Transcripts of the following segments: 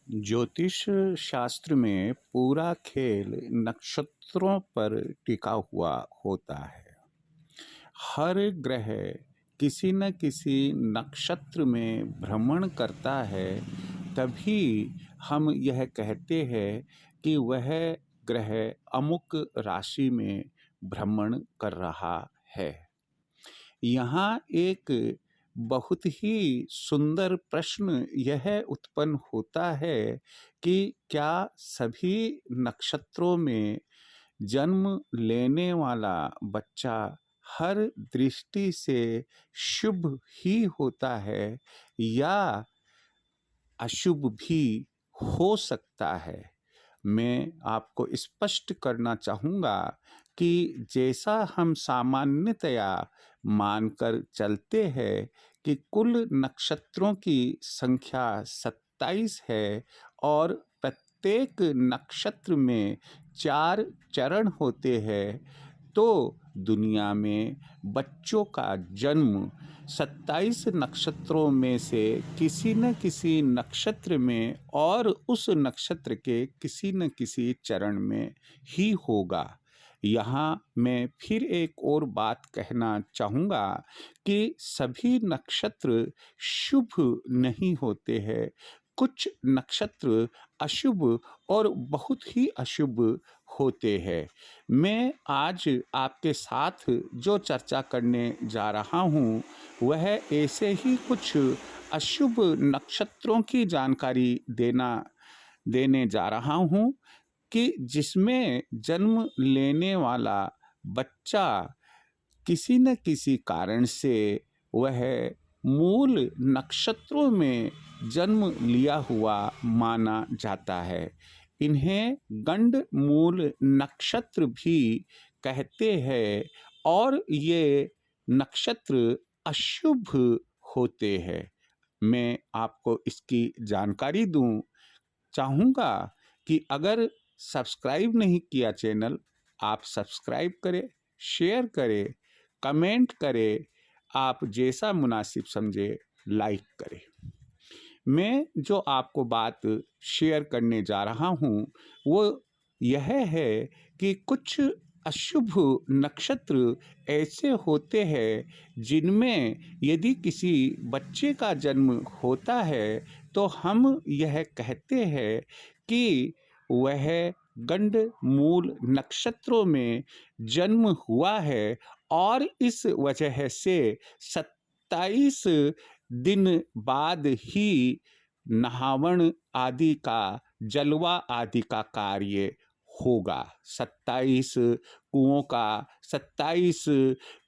ज्योतिष शास्त्र में पूरा खेल नक्षत्रों पर टिका हुआ होता है। हर ग्रह किसी न किसी नक्षत्र में भ्रमण करता है, तभी हम यह कहते हैं कि वह ग्रह अमुक राशि में भ्रमण कर रहा है। यहाँ एक बहुत ही सुंदर प्रश्न यह उत्पन्न होता है कि क्या सभी नक्षत्रों में जन्म लेने वाला बच्चा हर दृष्टि से शुभ ही होता है या अशुभ भी हो सकता है। मैं आपको स्पष्ट करना चाहूँगा कि जैसा हम सामान्यतया मानकर चलते हैं कि कुल नक्षत्रों की संख्या 27 है और प्रत्येक नक्षत्र में 4 चरण होते हैं, तो दुनिया में बच्चों का जन्म 27 नक्षत्रों में से किसी न किसी नक्षत्र में और उस नक्षत्र के किसी न किसी चरण में ही होगा। यहाँ मैं फिर एक और बात कहना चाहूँगा कि सभी नक्षत्र शुभ नहीं होते हैं। कुछ नक्षत्र अशुभ और बहुत ही अशुभ होते हैं। मैं आज आपके साथ जो चर्चा करने जा रहा हूँ वह ऐसे ही कुछ अशुभ नक्षत्रों की जानकारी देने जा रहा हूँ कि जिसमें जन्म लेने वाला बच्चा किसी न किसी कारण से वह मूल नक्षत्रों में जन्म लिया हुआ माना जाता है। इन्हें गंड मूल नक्षत्र भी कहते हैं और ये नक्षत्र अशुभ होते हैं। मैं आपको इसकी जानकारी दूं चाहूँगा कि अगर सब्सक्राइब नहीं किया चैनल, आप सब्सक्राइब करें, शेयर करें, कमेंट करें, आप जैसा मुनासिब समझे लाइक करें। मैं जो आपको बात शेयर करने जा रहा हूँ वो यह है कि कुछ अशुभ नक्षत्र ऐसे होते हैं जिनमें यदि किसी बच्चे का जन्म होता है तो हम यह कहते हैं कि वह गंड मूल नक्षत्रों में जन्म हुआ है और इस वजह से 27 दिन बाद ही नहावन आदि का जलवा आदि का कार्य होगा। 27 कुओं का, 27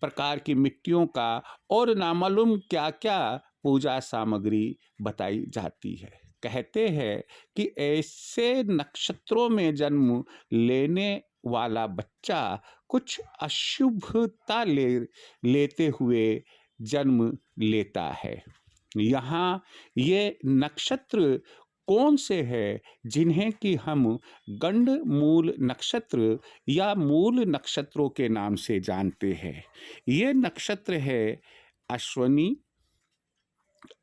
प्रकार की मिट्टियों का और नामालूम क्या क्या पूजा सामग्री बताई जाती है। कहते हैं कि ऐसे नक्षत्रों में जन्म लेने वाला बच्चा कुछ अशुभता लेते हुए जन्म लेता है। यहाँ ये नक्षत्र कौन से हैं जिन्हें कि हम गंड मूल नक्षत्र या मूल नक्षत्रों के नाम से जानते हैं। ये नक्षत्र है अश्वनी,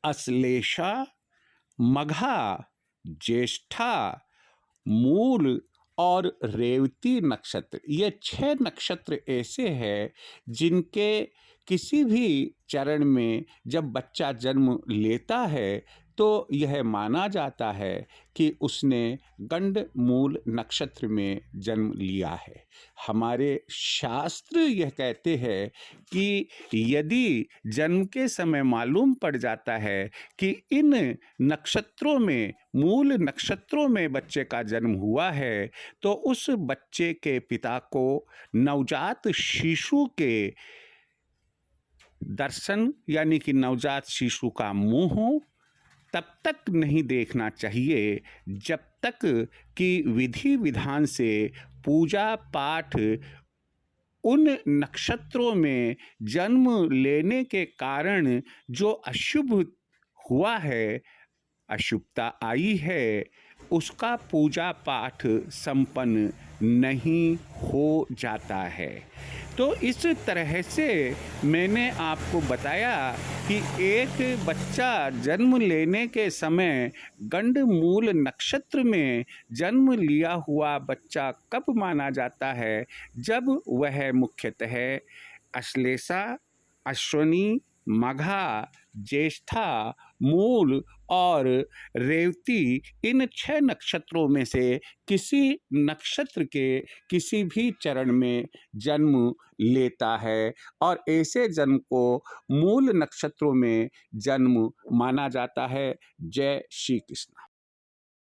अश्लेषा, मघा, ज्येष्ठा, मूल और रेवती नक्षत्र। ये 6 नक्षत्र ऐसे हैं जिनके किसी भी चरण में जब बच्चा जन्म लेता है तो यह माना जाता है कि उसने गंड मूल नक्षत्र में जन्म लिया है। हमारे शास्त्र यह कहते हैं कि यदि जन्म के समय मालूम पड़ जाता है कि इन नक्षत्रों में, मूल नक्षत्रों में बच्चे का जन्म हुआ है, तो उस बच्चे के पिता को नवजात शिशु के दर्शन यानी कि नवजात शिशु का मुंह तब तक नहीं देखना चाहिए जब तक कि विधि विधान से पूजा पाठ उन नक्षत्रों में जन्म लेने के कारण जो अशुभ हुआ है, अशुभता आई है, उसका पूजा पाठ संपन्न नहीं हो जाता है। तो इस तरह से मैंने आपको बताया कि एक बच्चा जन्म लेने के समय गंडमूल नक्षत्र में जन्म लिया हुआ बच्चा कब माना जाता है, जब वह मुख्यतः अश्लेषा, अश्विनी, मघा, ज्येष्ठा, मूल और रेवती इन 6 नक्षत्रों में से किसी नक्षत्र के किसी भी चरण में जन्म लेता है, और ऐसे जन्म को मूल नक्षत्रों में जन्म माना जाता है। जय श्री कृष्ण।